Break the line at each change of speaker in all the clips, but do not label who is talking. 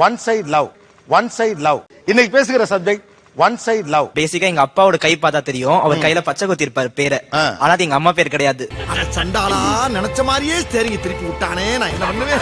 One side love. One side love. இன்னைக்கு பேசுகிற subject one side love.
பேசிக்கா எங்க அப்பாவோட கை பார்த்தா தெரியும், அவர் கையில பச்சை குத்தி இருப்பாரு பேரு. ஆனா அது எங்க அம்மா பேர் கிடையாது.
சண்டாளா நினைச்ச மாதிரியே சரிங்க திருப்பி விட்டானே, நான் என்ன பண்ணுவேன்?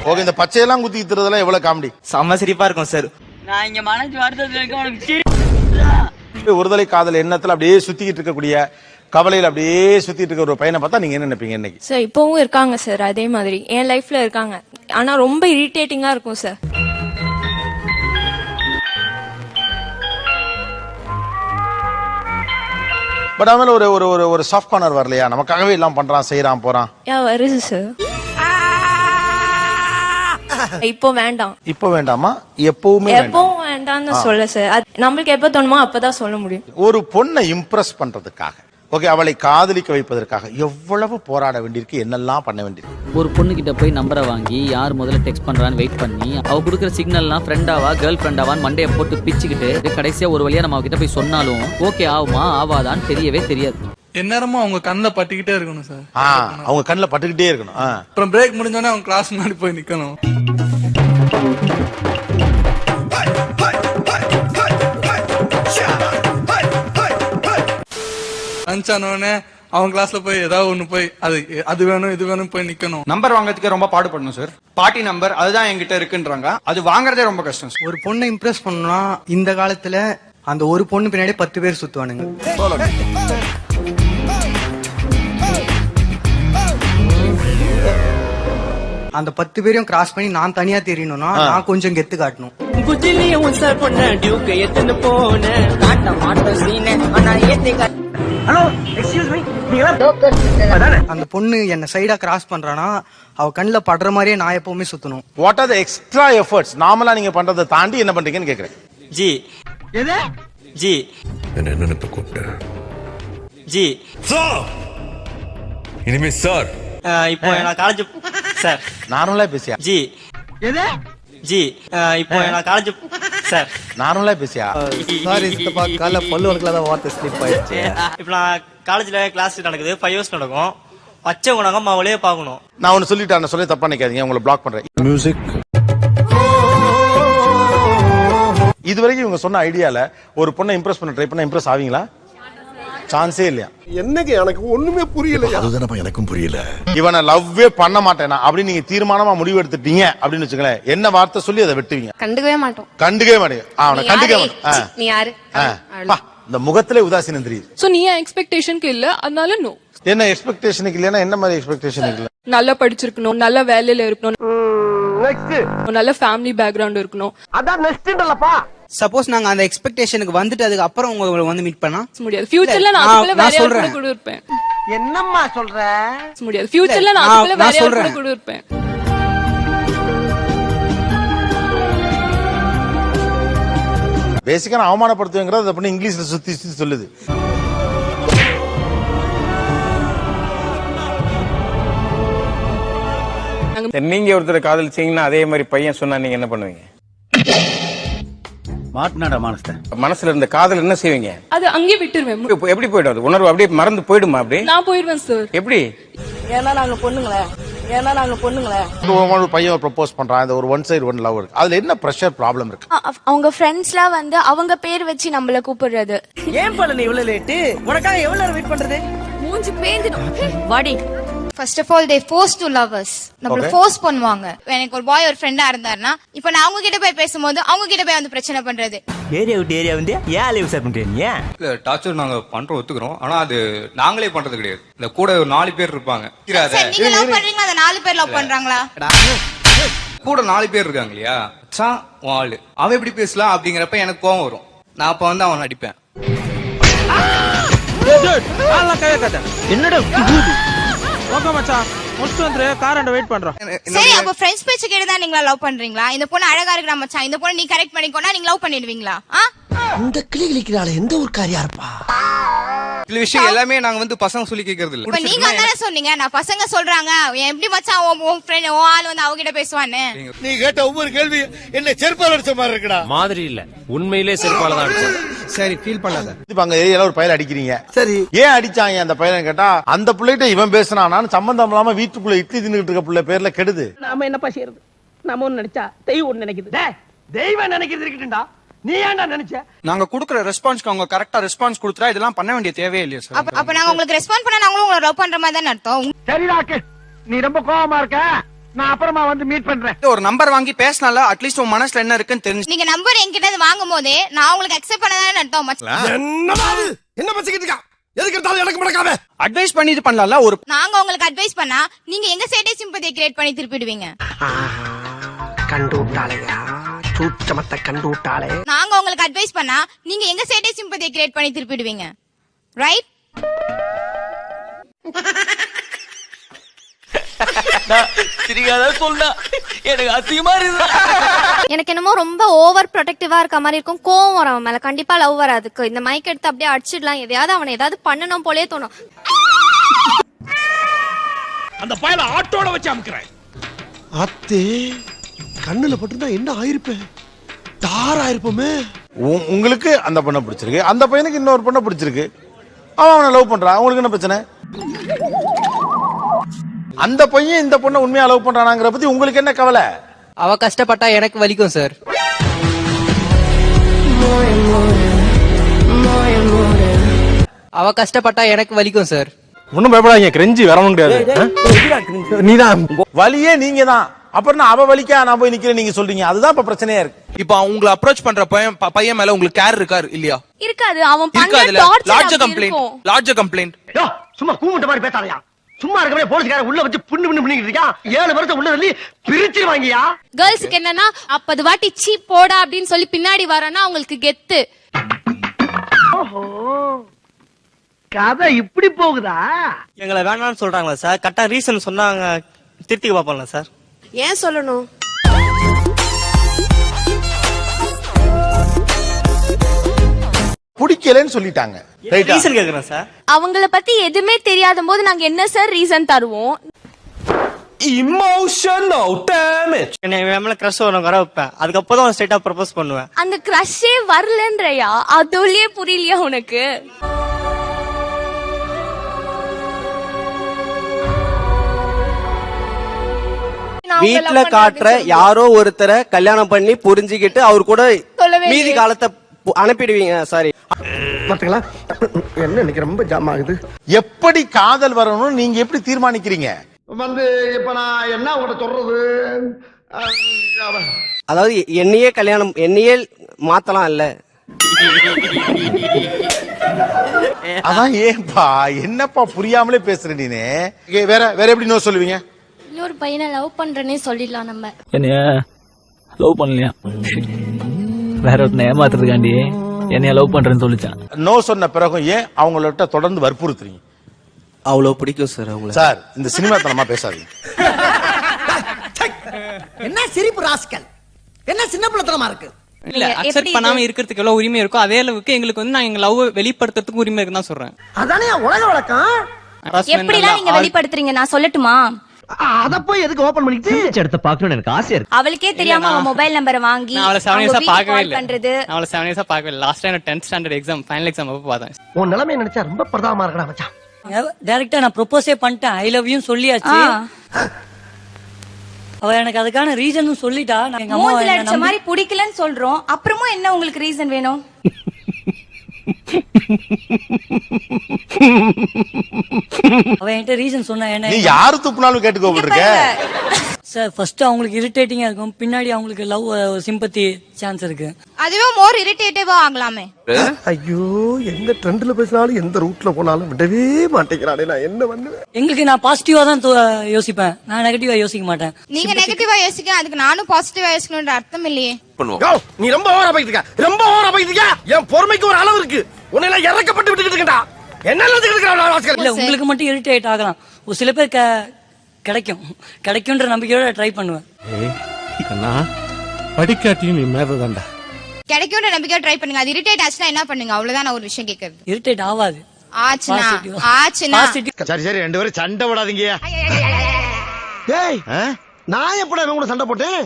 ஓகே, இந்த பச்சையெல்லாம் குத்தி தரதெல்லாம் எவ்வளவு காமெடி.
செம்ம சிரிப்பா இருக்கும் சார்.
நான் இங்க மனசு வருத்தத்துல
ஒருதலை காதல் எண்ணத்துல அப்படியே சுத்திக்கிட்டு இருக்கக்கூடிய, கவலையில அப்படியே சுத்திட்டு இருக்க ஒரு பையனை பார்த்தா நீங்க என்ன நினைப்பீங்க இன்னைக்கு?
சார் இப்பவும் இருக்காங்க சார், அதே மாதிரி என் லைஃப்ல இருக்காங்க. ஆனா ரொம்ப இரிட்டேட்டிங்கா இருக்கும் சார்.
பட் அவன் ஒரு ஒரு ஒரு ஒரு சாஃப்ட் கார்னர் வரலையா? நமக்காகவே எல்லாம் பண்றான், செய்யறான், போறான்.
வருது சார். இப்போ வேண்டாம்.
இப்போ வேண்டாமா? எப்பவுமே
எப்பவும் வேண்டாம்னு சொல்ல சார். நம்மளுக்கு எப்ப தோணுமோ அப்பதான் சொல்ல முடியும்.
ஒரு பொண்ணை இம்ப்ரெஸ் பண்றதுக்காக, ஓகே, அவளை காதலிக்க வைப்பதற்காக எவ்வளவு போராட வேண்டியிருக்கு, என்னெல்லாம் பண்ண வேண்டியிருக்கு.
ஒரு பொண்ணு கிட்ட போய் நம்பரை வாங்கி யார் முதல்ல டெக்ஸ்ட் பண்றான்னு வெயிட் பண்ணி அவ கொடுக்குற சிக்னல்லாம் ஃப்ரெண்டாவா கேர்ள் ஃப்ரெண்டாவான்னு மண்டையை போட்டு பிச்சுக்கிட்டு கடைசியா ஒரு வழியா நம்ம அவகிட்ட போய் சொன்னாலும் ஓகே ஆகுமா ஆவாதான்னு தெரியவே தெரியாது.
எந்நேரமும் அவங்க கண்ணில் பட்டுக்கிட்டே இருக்கணும் சார்.
அவங்க கண்ணில் பட்டுக்கிட்டே இருக்கணும்.
அப்புறம் பிரேக் முடிஞ்சோடனே அவங்க கிளாஸ் முன்னாடி போய் நிக்கணும். லஞ்ச் ஆனோடனே அவங்க கிளாஸ்ல போய் ஏதாவது ஒண்ணு போய் அது வேணும் இது வேணும் போய் நிக்கணும்.
நம்பர் வாங்குறதுக்கு ரொம்ப பாடுபடணும் சார். பார்ட்டி நம்பர் அதுதான் என்கிட்ட இருக்குன்றாங்க, அது வாங்குறதே ரொம்ப கஷ்டம்.
ஒரு பொண்ணை இம்ப்ரெஸ் பண்ணா இந்த காலத்துல அந்த ஒரு பொண்ணு பின்னாடி 10 பேர் சுத்துவானுங்க. அந்த 10 பேரையும் கிராஸ் பண்ணி நான் தனியா தெரியணும்னா நான் கொஞ்சம் கெத்து காட்டணும். அந்த பொண்ணு என்ன சைடா கிராஸ் பண்றானா அவ கண்ணுல படுற மாதிரியே நான் எப்பவுமே சுத்தணும்.
What are the extra efforts நார்மலா நீங்க பண்றதை தாண்டி என்ன பண்றீங்கன்னு கேக்குறேன்.
ஜி
எது
ஜி
என்ன நினைப்பு கூப்பிட்ட
ஜி
சார், இனிமே சார்.
இப்போ நான் காலேஜ் சார்
நார்மலா பேசியா?
ஜி
எது
ஜி இப்போ நான் காலேஜ் சார்
நார்மலா பேசியா?
சாரி சித்தப்பா, காலைல பல்லு வளர்க்கல வார்த்தை ஸ்லிப் ஆயிடுச்சு.
இப்போ நான் காலேஜ்ல கிளாஸ் நடக்குது, 5 hours நடக்கும். பச்சை உணகம் அவளே பார்க்கணும்.
நான் ஒன்னு சொல்லிட்டேன், சொல்லி தப்பா நினைக்காதீங்க, உங்களை பிளாக் பண்றேன். மியூசிக். இது வரைக்கும் இவங்க சொன்ன ஐடியால ஒரு பொண்ணை இம்ப்ரெஸ் பண்ண ட்ரை பண்ண இம்ப்ரெஸ் ஆவீங்களா? சான்ஸே இல்லையா?
என்னங்க எனக்கு ஒண்ணுமே புரியல. அதுதானப்பா எனக்கும் புரியல.
இவனை லவ்வே பண்ண மாட்டேனா அப்படின்னு நீங்க தீர்மானமா முடிவு எடுத்துட்டீங்க அப்படின்னு வச்சுங்களேன், என்ன வார்த்தை சொல்லி அதை வெட்டுவீங்க?
கண்டுக்கவே மாட்டோம்.
கண்டுக்கவே மாட்டேங்க. அவனை கண்டுக்க மாட்டேன்.
நீ யாரு?
இந்த முகத்திலே உதாசீனம் தெரியுது.
சோ நீ எக்ஸ்பெக்டேஷனுக்கு இல்ல, அதனால நோ.
என்ன எக்ஸ்பெக்டேஷனுக்கு இல்லைன்னா என்ன மாதிரி எக்ஸ்பெக்டேஷனுக்கு இல்ல?
நல்லா படிச்சிருக்கணும், நல்ல வேலையில இருக்கணும்,
நெக்ஸ்ட்
நல்ல ஃபேமிலி பேக்ரவுண்ட் இருக்கணும்.
அதான் நெக்ஸ்ட்ன்றலப்பா.
சப்போஸ் நாங்க அந்த எக்ஸ்பெக்டேஷனுக்கு வந்துட்டு அதுக்கு அப்புறம் உங்களை வந்து மீட் பண்ணா
முடியாது. ஃபியூச்சர்ல நான் அதுக்குள்ள வேற யாரு கூட இருப்பேன்.
என்னம்மா சொல்ற?
முடியாது. ஃபியூச்சர்ல நான் அதுக்குள்ள வேற யாரு கூட இருப்பேன்.
பேசிக்கா நான் அவமானப்படுத்துவேங்கிறது அப்படி இங்கிலீஷ்ல சுத்தி சுத்தி சொல்லுது.
நீங்க ஒருத்தர் காதலிச்சீங்கன்னா அதே மாதிரி பையன் சொன்னா நீங்க என்ன பண்ணுவீங்க?
மாட்னாடா
மனசுல இருந்த காதல் என்ன செய்வீங்க?
அது அங்கே விட்டுருவேன்.
எப்படி போயிடும்? அது உணர்வு அப்படியே மறந்து போயிடுமா? அப்படி
நான் போயிடுவேன் சார்.
எப்படி?
ஏன்னா நாங்க பொண்ணுங்களே
ஒரு பையன் ப்ரப்போஸ் பண்றான், இந்த ஒரு ஒன் சைடு ஒன் லவ் இருக்கு, அதுல என்ன பிரஷர் ப்ராப்ளம் இருக்கு?
அவங்க ஃப்ரெண்ட்ஸ்லாம் வந்து அவங்க பேர் வச்சு நம்மள கூப்பிடுறது.
ஏன் பண்ண நீ இவ்வளவு லேட்டு? உனக்காக எவ்வளவு நேரம் வெயிட் பண்றது?
மூஞ்சி பேந்திடும். வாடி. First of all they force to love us. நம்மள ஃபோர்ஸ் பண்ணுவாங்க. எனக்கு ஒரு பாய் ஒரு ஃப்ரெண்டா இருந்தாருன்னா இப்போ நான் அவங்க கிட்ட போய் பேசும்போது அவங்க கிட்ட போய் வந்து பிரச்சனை பண்றது.
ஏரியா விட்டு ஏரியா வந்து ஏன் லீவ் சார் பண்றீங்க?
இல்ல டார்ச்சர் நாங்க பண்றோம், ஒத்துக்கிறோம். ஆனா அது நாங்களே பண்றது கிடையாது. இந்த கூட ஒரு 4 பேர் இருப்பாங்க.
நீங்க லவ் பண்றீங்க, அந்த 4 பேர் லவ் பண்றாங்களா?
கூட 4 பேர் இருக்காங்க இல்லையா? மச்சான் வாளு அவன் எப்படி பேசலாம் அப்படிங்கறப்ப எனக்கு கோவம் வரும். நான் அப்ப வந்து அவன் அடிப்பேன்.
என்னடா ஓகே மச்சான், முடிச்சு வந்து காரண்ட வெயிட் பண்றோம்.
சரி, அப்ப ஃப்ரெண்ட்ஸ் பேச்ச கேட்டு தான் நீங்க லவ் பண்றீங்களா? இந்த பொண்ணு அழகா இருக்கா மச்சான், இந்த பொண்ணு நீ கரெக்ட் பண்ணிக்கோனா நீங்க லவ் பண்ணிடுவீங்களா?
இந்த கிளி கிளிக்கிறாளே எந்த ஊர்க்காரியா இருப்பா?
சில விஷயம் எல்லாமே நாங்க வந்து பசங்க சொல்லி கேக்குறது
இப்ப
இல்ல.
நீங்க தானே சொன்னீங்க நான் பசங்க சொல்றாங்க எப்படி மச்சான் உன் ஃப்ரெண்ட் உன் ஆள் வந்து அவகிட்ட பேசுவான்னு.
நீ கேட்ட ஒவ்வொரு கேள்வி என்ன செருப்பால் அடிச்ச மாதிரி இருக்குடா.
மாதிரி இல்ல உண்மையிலே செருப்பால தான் அடிச்சது.
சரி ஃபீல் பண்ணாத.
இப்ப அங்க ஏரியால ஒரு பையல அடிக்கிறீங்க.
சரி
ஏன் அடிச்சாங்க அந்த பையனை கேட்டா அந்த பிள்ளைகிட்ட இவன் பேசினான்னு சம்பந்தம் இல்லாம வீட்டுக்குள்ள இட்லி தின்னுட்டு இருக்க பிள்ளை பேர்ல கெடுது.
நாம என்னப்பா செய்யறது? நம்ம ஒண்ணு நினைச்சா தெய்வம் ஒண்ணு நினைக்குது. தெய்வம் நினைக்கிறது இருக்கட்டும்டா. நீ ஏன்டா நினைச்ச?
நாங்க குடுக்குற ரெஸ்பான்ஸ்க்கு அவங்க கரெக்டா ரெஸ்பான்ஸ் கொடுத்தா இதெல்லாம் பண்ண வேண்டிய தேவையே இல்லையா சார்?
அப்ப நாங்க உங்களுக்கு ரெஸ்பாண்ட் பண்ணா நாங்களும் உங்களை லவ் பண்ற மாதிரி தானே அர்த்தம்.
சரிடாக்கு நீ ரொம்ப கோவமா இருக்க. நான் அப்புறமா வந்து மீட் பண்றேன்.
ஒரு நம்பர் வாங்கி பேசினால அட்லீஸ்ட் உன் மனசுல என்ன இருக்குன்னு தெரிஞ்சு.
நீங்க நம்பர் என்கிட்ட இருந்து வாங்கும் போதே நான் உங்களுக்கு அக்செப்ட் பண்ணதானே அர்த்தம்.
என்னமா இது? என்ன பச்சிக்கிட்டு இருக்கா? எதுக்கு எடுத்தாலும் எனக்கு மடக்காம
அட்வைஸ் பண்ணி இது பண்ணலாம்ல. ஒரு
நாங்க உங்களுக்கு அட்வைஸ் பண்ணா நீங்க எங்க சைடே சிம்பதியை கிரியேட் பண்ணி திருப்பிடுவீங்க.
கண்டு விட்டாளையா சூச்சமத்தை கண்டு விட்டாளே.
நாங்க உங்களுக்கு அட்வைஸ் பண்ணா நீங்க எங்க சைடே சிம்பதியை கிரியேட் பண்ணி திருப்பிடுவீங்க. ரைட்? எனக்கு என்னமோ ரொம்ப ஓவர் ப்ரொடெக்டிவா இருக்க மாதிரி இருக்கும். கோவம் வரும் அவன் மேல. கண்டிப்பா லவ் வராதுக்கு. இந்த மைக் எடுத்து அப்படியே அடிச்சிடலாம். எதையாவது அவனை ஏதாவது பண்ணணும் போலே தோணும்.
அந்த பயல ஆட்டோல வச்சு அமுக்குறேன். அத்தே கண்ணுல பட்டுதா என்ன ஆயிருப்பேன்? தார் ஆயிருப்போமே.
உங்களுக்கு அந்த பொண்ணை பிடிச்சிருக்கு, அந்த பையனுக்கு இன்னொரு பொண்ணை பிடிச்சிருக்கு. அவனை லவ் பண்றான். உங்களுக்கு என்ன பிரச்சனை? அந்த பையன் இந்த பொண்ணை உண்மையா லவ் பண்றானாங்கிற பத்தி உங்களுக்கு என்ன கவலை?
அவ கஷ்டப்பட்டா எனக்கு வலிக்கும் சார். அவ கஷ்டப்பட்டா எனக்கு வலிக்கும் சார்.
ஒண்ணும் பயப்படாதீங்க, கிரெஞ்சி வரவும் கிடையாது. நீதான்
வலியே நீங்க தான். அப்புறம் அவ வலிக்கா நான் போய் நிக்கிறேன் நீங்க சொல்றீங்க. அதுதான் இப்ப பிரச்சனையா இருக்கு.
இப்போ உங்களை அப்ரோச் பண்ற பையன் மேல உங்களுக்கு கேர் இருக்காரு இல்லையா?
இருக்காது. அவன்
இருக்காதுல. Larger complaint.
சும்மா கூமுட்ட மாதிரி பேசாதயா. சும்மா இருக்கவே போலீஸ்கார உள்ள வச்சு புண்ணு பண்ணிட்டு இருக்கான். 7 வருஷம் உள்ள தள்ளி பிரிச்சிருவாங்கயா.
கேர்ள்ஸ்க்கு என்னன்னா 50 வாட்டி சீ போடா அப்படின்னு சொல்லி பின்னாடி வரனா அவங்களுக்கு கெத்து.
ஓஹோ கதை இப்படி போகுதா?
எங்களை வேணாம்னு சொல்றாங்களா சார்? கரெக்டா ரீசன் சொன்னாங்க திருத்திக்க பாப்போம்ல சார்?
ஏன் சொல்லணும்?
பிடிக்கலன்னு சொல்லிட்டாங்க.
ரீசன் கேக்குறேன் சார்.
அவங்கள பத்தி எதுவுமே தெரியாத போது நாங்க என்ன சார் ரீசன் தருவோம்?
Emotional damage.
மேல கிரஷ் வர வைப்பேன். அதுக்கப்புறம் தான் ஸ்ட்ரைட்டா ப்ரப்போஸ் பண்ணுவேன்.
அந்த கிரஷே வரலன்றயா? அதுலயே புரியலையா உனக்கு?
வீட்டுல காட்டுற யாரோ ஒருத்தரை கல்யாணம் பண்ணி புரிஞ்சுக்கிட்டு அவர் கூட மீதி காலத்தை அனுப்பிடுவீங்க. சாரி
பாத்தீங்களா என்ன இன்னைக்கு ரொம்ப ஜாம் ஆகுது.
எப்படி காதல் வரணும்னு நீங்க எப்படி தீர்மானிக்கிறீங்க?
வந்து இப்ப நான் என்ன உங்கள்ட்ட சொல்றது?
அதாவது என்னையே மாத்தலாம் இல்ல.
அதான் ஏன்பா என்னப்பா புரியாமலே பேசுற நீனே? வேற எப்படி நோ சொல்லுவீங்க?
இன்னொரு பையனை லவ் பண்றேனே சொல்லிடலாம் நம்ம.
என்னைய லவ் பண்ணலையா? வேற ஒருத்தனை ஏமாத்துறதுக்காண்டி என்னைய லவ் பண்றேன்னு சொல்லிச்சான்.
நோ சொன்ன பிறகும் ஏன் அவங்கள்ட்ட தொடர்ந்து வற்புறுத்துறீங்க?
அவ்வளவு பிடிக்கும் சார் அவங்கள.
சார் இந்த சினிமா தனமா பேசாதீங்க.
என்ன சிரிப்பு ராஸ்கல்? என்ன சின்ன பிள்ளைத்தனமா இருக்கு?
இல்ல அக்செப்ட் பண்ணாம இருக்கிறதுக்கு எவ்வளவு உரிமை இருக்கோ அதே அளவுக்கு எங்களுக்கு வந்து நான் எங்க லவ் வெளிப்படுத்துறதுக்கு உரிமை இருக்குன்னு தான் சொல்றேன்.
அதானே உலக வழக்கம்.
எப்படிலாம் நீங்க வெளிப்படுத்துறீங்க நான் சொல்லட்டுமா?
அத போய் எதுக்கு ஓபன் பண்ணிட்டு
எடுத்து பார்க்கணும்னு எனக்கு ஆசையா இருக்கு.
அவளுக்கே தெரியாம அவன் மொபைல் நம்பரை வாங்கி
நான் அவளை 7 இயர்ஸா பார்க்கவே இல்ல.
பண்றது.
நான் அவளை 7 இயர்ஸா பார்க்கவே இல்ல. Last time 10th standard exam final exam அப்ப பார்த்தேன்.
உன் நிலைமை நினைச்சா ரொம்ப பிரதாபமா இருக்கடா மச்சான்.
டைரக்டா நான் ப்ரொபோஸே பண்ணிட்டேன். ஐ லவ் யூ சொல்லியாச்சு. அவ எனக்கு அதுக்கான ரீசனும் சொல்லிட்டா. எங்க அம்மா
மூஞ்சில அடிச்ச மாதிரி பிடிக்கலன்னு சொல்றோம். அப்புறமும் என்ன உங்களுக்கு ரீசன் வேணும்?
அவ என்கிட்ட ரீசன் சொன்னா என்ன?
நீ யாரு துப்புனாலும் கேட்டுக்கோ இருக்க.
சார் ஃபர்ஸ்ட் அவங்களுக்கு இரிட்டேட்டிங்கா இருக்கும், பின்னாடி அவங்களுக்கு லவ் சிம்பத்தி சான்ஸ் இருக்கு.
அதுவே மோர் இரிட்டேட்டிவா ஆகலாமே.
ஐயோ எந்த ட்ரெண்ட்ல பேசினாலும் எந்த ரூட்ல போனாலும் விடவே மாட்டேங்கிறானே. நான் என்ன பண்ணுவேன்?
எங்களுக்கு நான் பாசிட்டிவா தான் யோசிப்பேன். நான் நெகட்டிவா யோசிக்க மாட்டேன்.
நீங்க நெகட்டிவா யோசிக்க அதுக்கு நானும் பாசிட்டிவா யோசிக்கணும்ன்ற அர்த்தம் இல்லையே.
நீ ரொம்ப ஓவரா போயிட்டு இருக்க. ரொம்ப ஓவரா போயிட்டு இருக்க. என் பொறுமைக்கு ஒரு அளவு இருக்கு. உன்னை எல்லாம் இறக்கப்பட்டு விட்டுக்கிட்டு இருக்கடா. என்ன
இல்ல உங்களுக்கு மட்டும் இரிட்டேட் ஆகலாம். ஒரு சில பேர் கிடைக்கும்ன்ற நம்பிக்கையோட ட்ரை பண்ணுவேன்.
படிக்காட்டியும் நீ மேததான்டா.
கிடைக்கும்ன்ற நம்பிக்கையோட ட்ரை பண்ணுங்க. அது இரிட்டேட் ஆச்சுன்னா என்ன பண்ணுங்க? அவ்வளவுதான் நான் ஒரு விஷயம் கேக்குறது.
இரிட்டேட் ஆகாது.
ஆச்சுனா
சரி சரி, ரெண்டு பேரும் சண்டை போடாதீங்க.
டேய் நான் எப்படா இவன் கூட சண்டை போட்டேன்?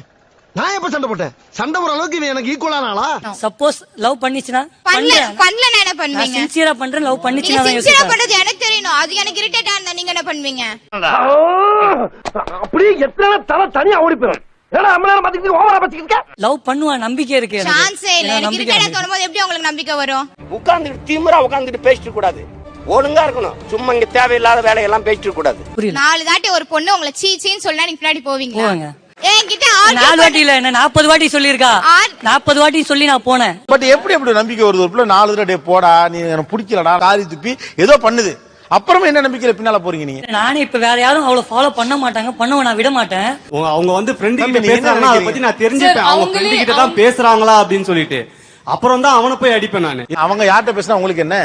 நான் எப்ப சண்டை போட்டேன்? சண்டை போற அளவுக்கு இவன் எனக்கு ஈக்குவலான ஆளா?
சப்போஸ் லவ் பண்ணிச்சுனா
பண்ணல என்ன பண்ணுவீங்க?
சின்சியரா பண்றேன், லவ் பண்ணிச்சுனா
நீங்க சின்சியரா பண்றது எனக்கு தெரியணும். அது எனக்கு இரிட்டேட்டா இருந்தா நீங்க என்ன பண்ணுவீங்க?
அப்படியே எத்தனை தலை தனியா ஓடி போயிடும். ஏடா அம்மனால பாத்துக்கிட்டு ஓவரா பாத்துக்கிட்டு லவ் பண்ணுவா, நம்பிக்கை இருக்கு.
சான்ஸே இல்ல. எனக்கு இரிட்டேட்டா தோணும்போது எப்படி உங்களுக்கு நம்பிக்கை வரும்?
உட்கார்ந்துட்டு திமிரா உட்கார்ந்துட்டு பேசிட்டு கூடாது, ஒழுங்கா இருக்கணும். சும்மா இங்க தேவையில்லாத வேலையெல்லாம் பேசிட்டு கூடாது.
4 தாட்டி ஒரு பொண்ணு உங்களை சீச்சின்னு சொன்னா நீங்க பின்னாடி போவீங்க? என்கிட்ட
4 வாட்டி இல்ல, என்ன 40 வாட்டி சொல்லிருக்கா. 40 வாட்டி சொல்லி நான் போனேன்.
பட் எப்படி நம்பிக்கை வருது? ஒரு பிள்ளை 4 தடவை டே போடா, நீ எனக்கு பிடிக்கலடா, காரி துப்பி ஏதோ பண்ணுது, அப்புறமா என்ன நம்பிக்கையில பின்னால போறீங்க நீங்க?
நானே இப்ப வேற யாரும் அவ்வளவு ஃபாலோ பண்ண மாட்டாங்க, பண்ணவ நான் விட மாட்டேன்.
அவங்க வந்து ஃப்ரெண்ட் கிட்ட பேசுறாங்கன்னா அதை பத்தி நான் தெரிஞ்சுப்பேன். அவங்க ஃப்ரெண்ட் கிட்ட தான் பேசுறாங்களா அப்படின்னு சொல்லிட்டு அப்புறம் தான் அவனை போய் அடிப்பேன் நானு.
அவங்க யார்கிட்ட பேசினா உங்களுக்கு என்ன?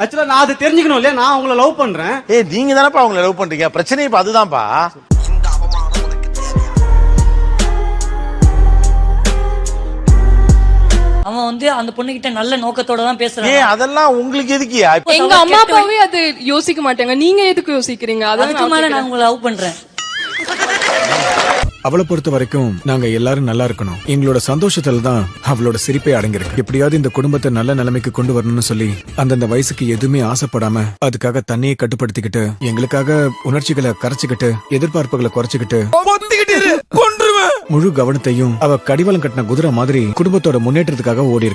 ஆக்சுவலா நான் அதை தெரிஞ்சுக்கணும் இல்லையா? நான் அவங்கள லவ் பண்றேன்.
நீங்க தானப்பா அவங்கள லவ் பண்றீங்க. பிரச்சனை இப்ப அதுதான்ப்பா.
அவன் வந்து அந்த பொண்ணு கிட்ட நல்ல நோக்கத்தோட தான் பேசுறான்.
அதெல்லாம் உங்களுக்கு எதுக்கியா?
எங்க அம்மா அப்பாவே அது யோசிக்க மாட்டாங்க, நீங்க எதுக்கு யோசிக்கிறீங்க?
அதுக்கு மேல நான் உங்களை லவ் பண்றேன்.
அவளை பொறுத்த வரைக்கும் நாங்க எல்லாரும் நல்லா இருக்கணும். எங்களோட சந்தோஷத்துல தான் அவளோட சிரிப்பை அடங்கியிருக்கு. எப்படியாவது இந்த குடும்பத்தை நல்ல நிலைமைக்கு கொண்டு வரணும்னு சொல்லி அந்தந்த வயசுக்கு எதுவுமே ஆசைப்படாம அதுக்காக தண்ணியை கட்டுப்படுத்திக்கிட்டு எங்களுக்காக உணர்ச்சிகளை கரைச்சுக்கிட்டு எதிர்பார்ப்புகளை குறைச்சுக்கிட்டு முழு கவனத்தையும் அவ கடிவாளம் கட்டின குதிரை மாதிரி குடும்பத்தோட முன்னேற்றத்துக்காக ஓடி இருக்கா.